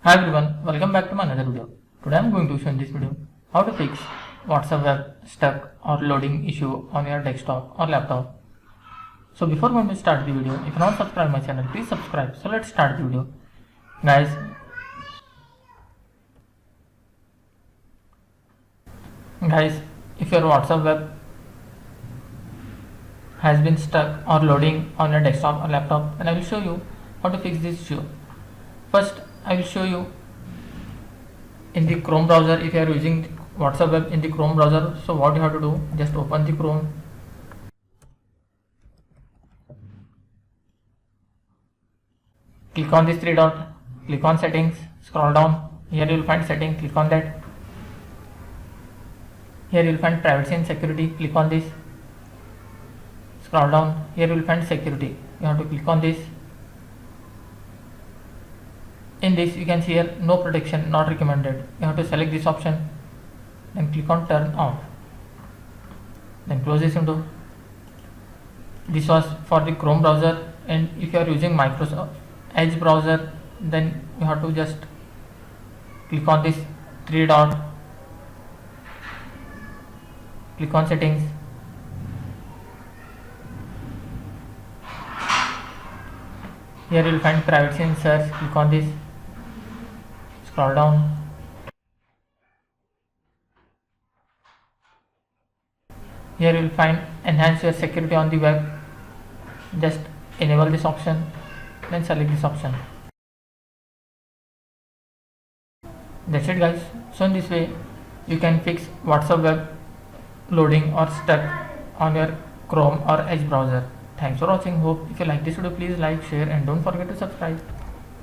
Hi everyone, welcome back to my another video. Today I am going to show in this video how to fix WhatsApp web stuck or loading issue on your desktop or laptop. So before going to start the video, if you are not subscribed my channel, please subscribe. So let's start the video. Guys, if your WhatsApp web has been stuck or loading on your desktop or laptop, then I will show you how to fix this issue. First, I will show you in the Chrome browser. If you are using WhatsApp web in the Chrome browser, so what you have to do, just open the Chrome. Click on this three dot, click on settings, scroll down, here you will find settings, click on that. Here you will find privacy and security, click on this. Scroll down, here you will find security, you have to click on this. In this you can see here no protection, not recommended. You have to select this option, then click on turn off, then close this window. This was for the Chrome browser, and if you are using Microsoft Edge browser, then you have to just click on this three dot, click on settings, here you will find privacy and search, click on this. Scroll down, here you will find enhance your security on the web. Just enable this option, then select this option. That's it guys. So in this way you can fix WhatsApp web loading or stuck on your Chrome or Edge browser. Thanks for watching. Hope if you like this video, please like, share and don't forget to subscribe.